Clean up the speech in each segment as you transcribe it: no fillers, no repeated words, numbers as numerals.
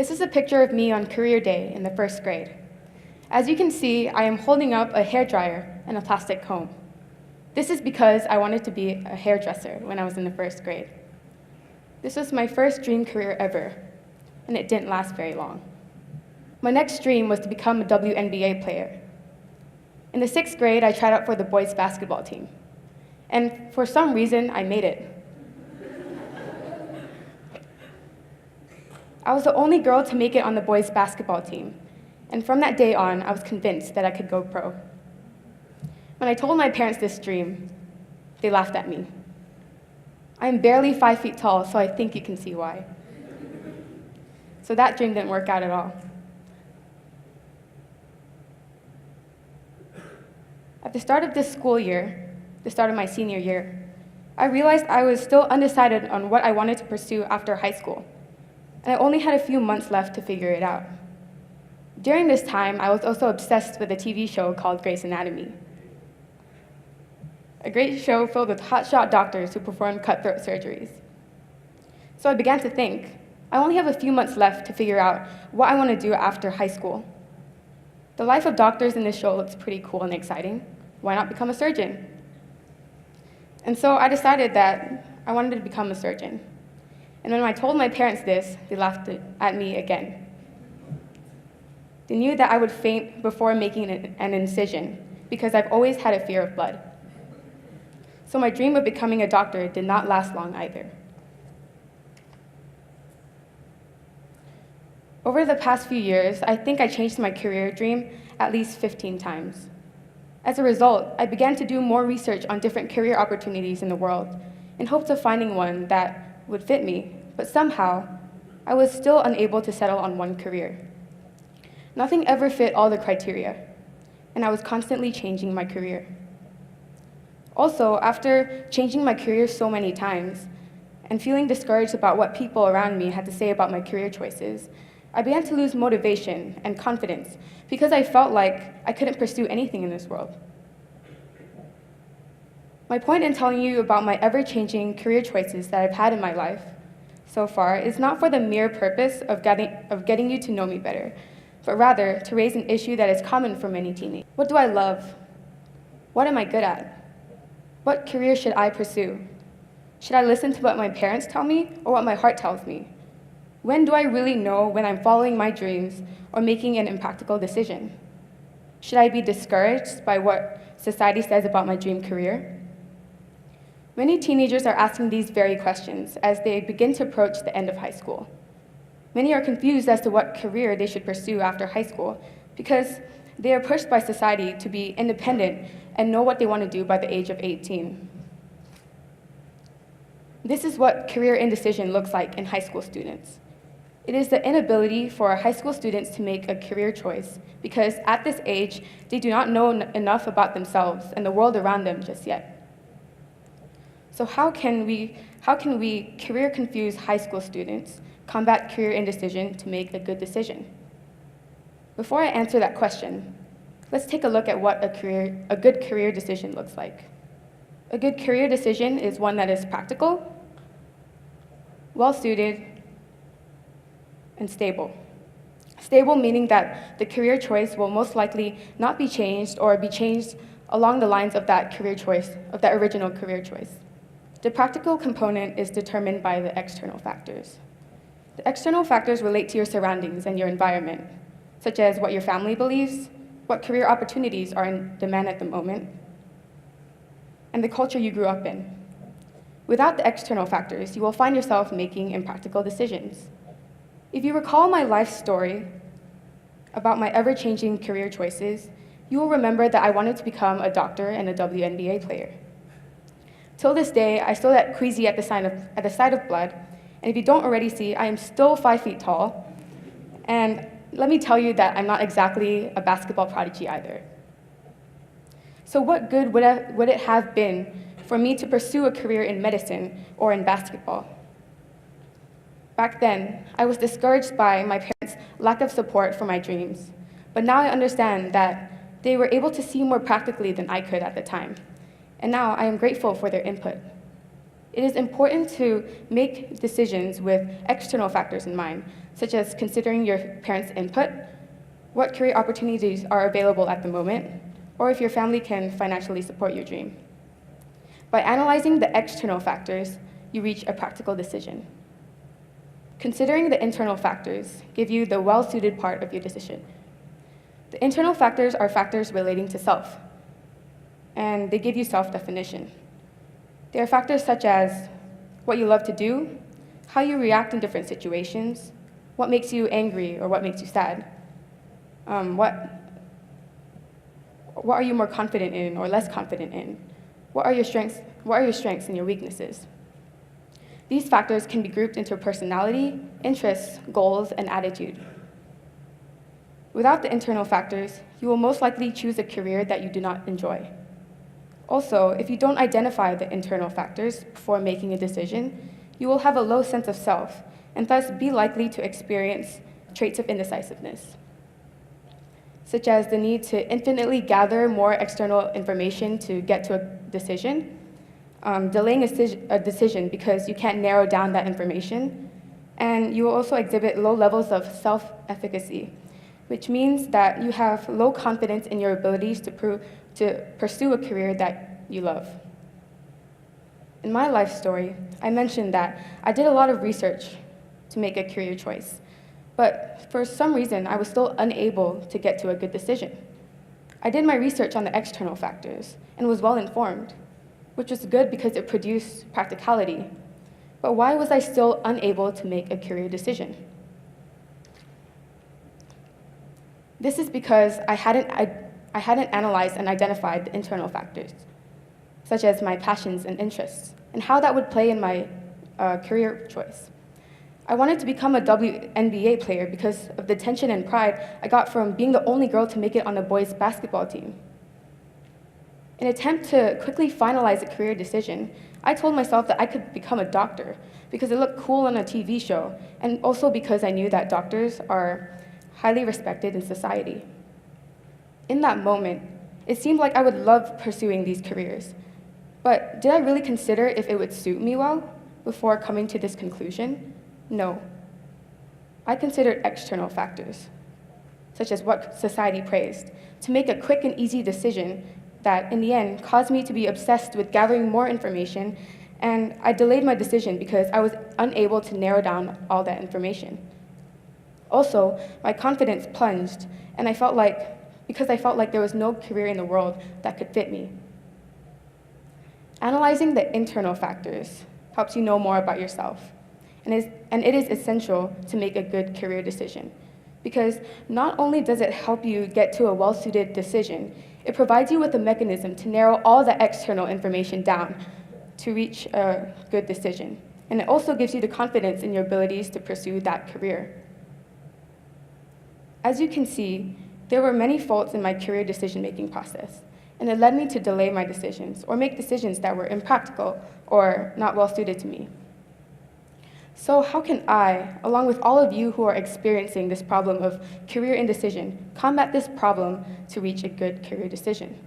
This is a picture of me on career day in the first grade. As you can see, I am holding up a hairdryer and a plastic comb. This is because I wanted to be a hairdresser when I was in the first grade. This was my first dream career ever, and it didn't last very long. My next dream was to become a WNBA player. In the sixth grade, I tried out for the boys' basketball team, and for some reason, I made it. I was the only girl to make it on the boys' basketball team, and from that day on, I was convinced that I could go pro. When I told my parents this dream, they laughed at me. I am barely 5 feet tall, so I think you can see why. So that dream didn't work out at all. At the start of this school year, the start of my senior year, I realized I was still undecided on what I wanted to pursue after high school, and I only had a few months left to figure it out. During this time, I was also obsessed with a TV show called Grey's Anatomy, a great show filled with hotshot doctors who perform cutthroat surgeries. So I began to think, I only have a few months left to figure out what I want to do after high school. The life of doctors in this show looks pretty cool and exciting. Why not become a surgeon? And so I decided that I wanted to become a surgeon. And when I told my parents this, they laughed at me again. They knew that I would faint before making an incision because I've always had a fear of blood. So my dream of becoming a doctor did not last long either. Over the past few years, I think I changed my career dream at least 15 times. As a result, I began to do more research on different career opportunities in the world in hopes of finding one that would fit me, but somehow, I was still unable to settle on one career. Nothing ever fit all the criteria, and I was constantly changing my career. Also, after changing my career so many times and feeling discouraged about what people around me had to say about my career choices, I began to lose motivation and confidence because I felt like I couldn't pursue anything in this world. My point in telling you about my ever-changing career choices that I've had in my life so far is not for the mere purpose of getting you to know me better, but rather to raise an issue that is common for many teenagers. What do I love? What am I good at? What career should I pursue? Should I listen to what my parents tell me or what my heart tells me? When do I really know when I'm following my dreams or making an impractical decision? Should I be discouraged by what society says about my dream career? Many teenagers are asking these very questions as they begin to approach the end of high school. Many are confused as to what career they should pursue after high school because they are pushed by society to be independent and know what they want to do by the age of 18. This is what career indecision looks like in high school students. It is the inability for high school students to make a career choice because at this age, they do not know enough about themselves and the world around them just yet. So how can we career-confused high school students combat career indecision to make a good decision? Before I answer that question, let's take a look at what a good career decision looks like. A good career decision is one that is practical, well-suited, and stable. Stable meaning that the career choice will most likely not be changed or be changed along the lines of that career choice, of that original career choice. The practical component is determined by the external factors. The external factors relate to your surroundings and your environment, such as what your family believes, what career opportunities are in demand at the moment, and the culture you grew up in. Without the external factors, you will find yourself making impractical decisions. If you recall my life story about my ever-changing career choices, you will remember that I wanted to become a doctor and a WNBA player. Till this day, I still get queasy at the sight of blood, and if you don't already see, I am still 5 feet tall, and let me tell you that I'm not exactly a basketball prodigy either. So what good would it have been for me to pursue a career in medicine or in basketball? Back then, I was discouraged by my parents' lack of support for my dreams, but now I understand that they were able to see more practically than I could at the time, and now I am grateful for their input. It is important to make decisions with external factors in mind, such as considering your parents' input, what career opportunities are available at the moment, or if your family can financially support your dream. By analyzing the external factors, you reach a practical decision. Considering the internal factors give you the well-suited part of your decision. The internal factors are factors relating to self, and they give you self-definition. They are factors such as what you love to do, how you react in different situations, what makes you angry or what makes you sad, what are you more confident in or less confident in, what are your strengths and your weaknesses. These factors can be grouped into personality, interests, goals, and attitude. Without the internal factors, you will most likely choose a career that you do not enjoy. Also, if you don't identify the internal factors before making a decision, you will have a low sense of self and thus be likely to experience traits of indecisiveness, such as the need to infinitely gather more external information to get to a decision, delaying a decision because you can't narrow down that information, and you will also exhibit low levels of self-efficacy, which means that you have low confidence in your abilities to pursue a career that you love. In my life story, I mentioned that I did a lot of research to make a career choice, but for some reason, I was still unable to get to a good decision. I did my research on the external factors and was well informed, which was good because it produced practicality. But why was I still unable to make a career decision? This is because I hadn't analyzed and identified the internal factors, such as my passions and interests, and how that would play in my career choice. I wanted to become a WNBA player because of the tension and pride I got from being the only girl to make it on a boys' basketball team. In an attempt to quickly finalize a career decision, I told myself that I could become a doctor because it looked cool on a TV show, and also because I knew that doctors are highly respected in society. In that moment, it seemed like I would love pursuing these careers, but did I really consider if it would suit me well before coming to this conclusion? No. I considered external factors, such as what society praised, to make a quick and easy decision that, in the end, caused me to be obsessed with gathering more information, and I delayed my decision because I was unable to narrow down all that information. Also, my confidence plunged, and because I felt like there was no career in the world that could fit me. Analyzing the internal factors helps you know more about yourself, and it is essential to make a good career decision, because not only does it help you get to a well-suited decision, it provides you with a mechanism to narrow all the external information down to reach a good decision, and it also gives you the confidence in your abilities to pursue that career. As you can see, there were many faults in my career decision-making process, and it led me to delay my decisions or make decisions that were impractical or not well-suited to me. So how can I, along with all of you who are experiencing this problem of career indecision, combat this problem to reach a good career decision?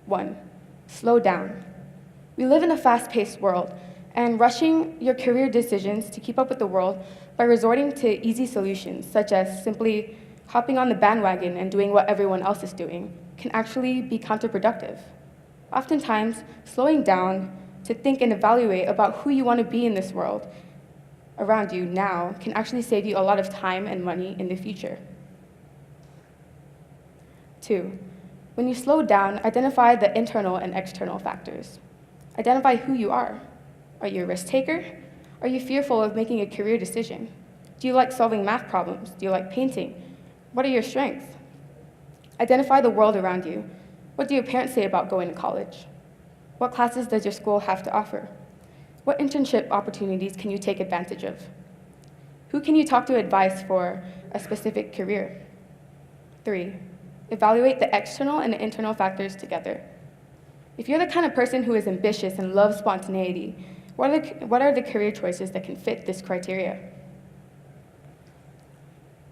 1, slow down. We live in a fast-paced world, and rushing your career decisions to keep up with the world by resorting to easy solutions, such as simply hopping on the bandwagon and doing what everyone else is doing, can actually be counterproductive. Oftentimes, slowing down to think and evaluate about who you want to be in this world around you now can actually save you a lot of time and money in the future. 2, when you slow down, identify the internal and external factors. Identify who you are. Are you a risk taker? Are you fearful of making a career decision? Do you like solving math problems? Do you like painting? What are your strengths? Identify the world around you. What do your parents say about going to college? What classes does your school have to offer? What internship opportunities can you take advantage of? Who can you talk to advice for a specific career? 3, evaluate the external and the internal factors together. If you're the kind of person who is ambitious and loves spontaneity, what are the career choices that can fit this criteria?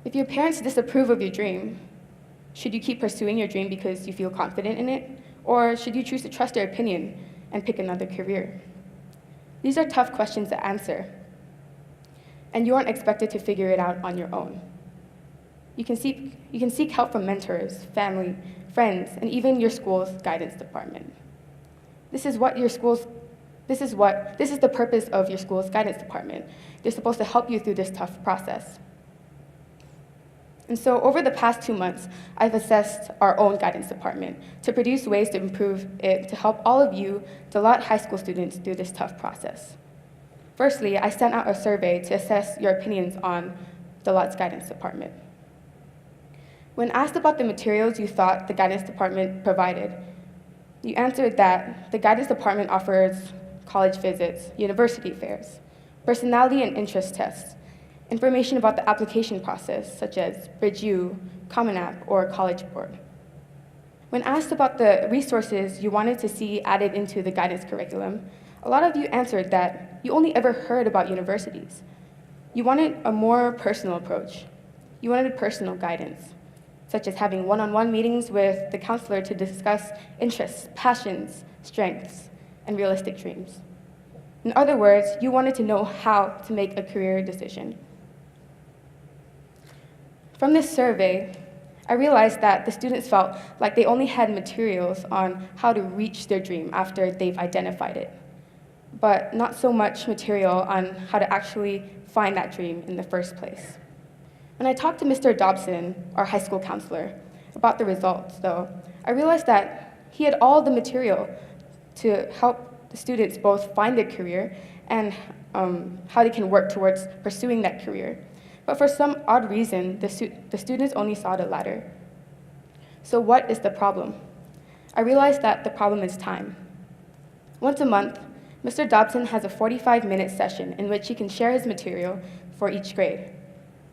If your parents disapprove of your dream, should you keep pursuing your dream because you feel confident in it? Or should you choose to trust their opinion and pick another career? These are tough questions to answer. and you aren't expected to figure it out on your own. You can seek help from mentors, family, friends, and even your school's guidance department. This is the purpose of your school's guidance department. They're supposed to help you through this tough process. And so over the past 2 months, I've assessed our own guidance department to produce ways to improve it to help all of you Dalat high school students through this tough process. Firstly, I sent out a survey to assess your opinions on Dalat's guidance department. When asked about the materials you thought the guidance department provided, you answered that the guidance department offers college visits, university fairs, personality and interest tests, information about the application process, such as Bridge U, Common App, or College Board. When asked about the resources you wanted to see added into the guidance curriculum, a lot of you answered that you only ever heard about universities. You wanted a more personal approach. You wanted personal guidance, such as having one-on-one meetings with the counselor to discuss interests, passions, strengths, and realistic dreams. In other words, you wanted to know how to make a career decision. From this survey, I realized that the students felt like they only had materials on how to reach their dream after they've identified it, but not so much material on how to actually find that dream in the first place. When I talked to Mr. Dobson, our high school counselor, about the results, though, I realized that he had all the material to help the students both find their career and how they can work towards pursuing that career. But for some odd reason, the students only saw the latter. So what is the problem? I realized that the problem is time. Once a month, Mr. Dobson has a 45-minute session in which he can share his material for each grade.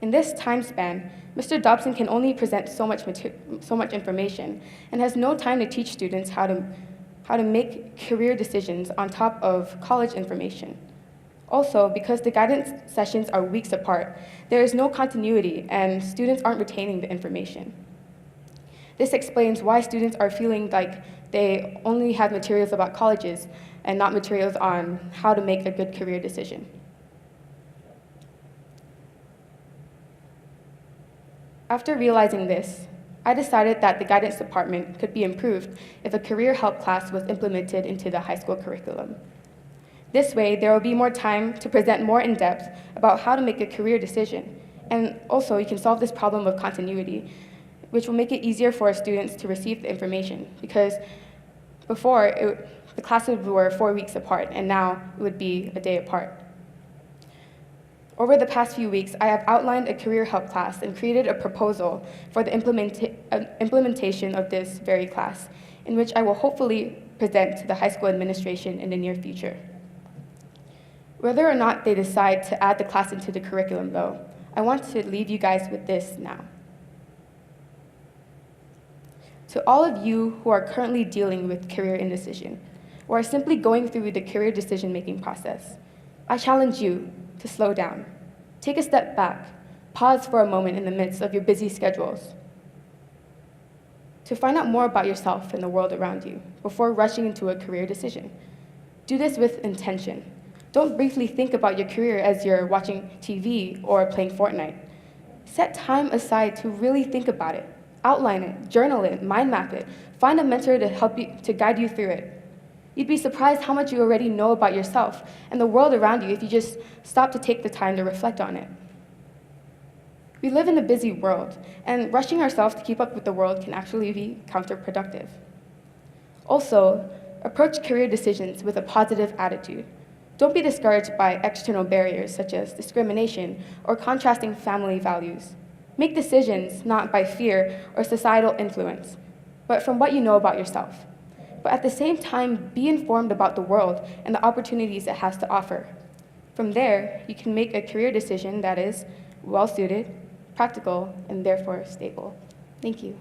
In this time span, Mr. Dobson can only present so much information and has no time to teach students how to make career decisions on top of college information. Also, because the guidance sessions are weeks apart, there is no continuity and students aren't retaining the information. This explains why students are feeling like they only have materials about colleges and not materials on how to make a good career decision. After realizing this, I decided that the guidance department could be improved if a career help class was implemented into the high school curriculum. This way, there will be more time to present more in depth about how to make a career decision. And also, you can solve this problem of continuity, which will make it easier for students to receive the information, because before, the classes were 4 weeks apart, and now it would be a day apart. Over the past few weeks, I have outlined a career help class and created a proposal for the implementation of this very class, in which I will hopefully present to the high school administration in the near future. Whether or not they decide to add the class into the curriculum, though, I want to leave you guys with this now. To all of you who are currently dealing with career indecision, or are simply going through the career decision-making process, I challenge you to slow down. Take a step back. Pause for a moment in the midst of your busy schedules to find out more about yourself and the world around you before rushing into a career decision. Do this with intention. Don't briefly think about your career as you're watching TV or playing Fortnite. Set time aside to really think about it. Outline it, journal it, mind map it. Find a mentor to help you, to guide you through it. You'd be surprised how much you already know about yourself and the world around you if you just stop to take the time to reflect on it. We live in a busy world, and rushing ourselves to keep up with the world can actually be counterproductive. Also, approach career decisions with a positive attitude. Don't be discouraged by external barriers such as discrimination or contrasting family values. Make decisions not by fear or societal influence, but from what you know about yourself. But at the same time, be informed about the world and the opportunities it has to offer. From there, you can make a career decision that is well-suited, practical, and therefore stable. Thank you.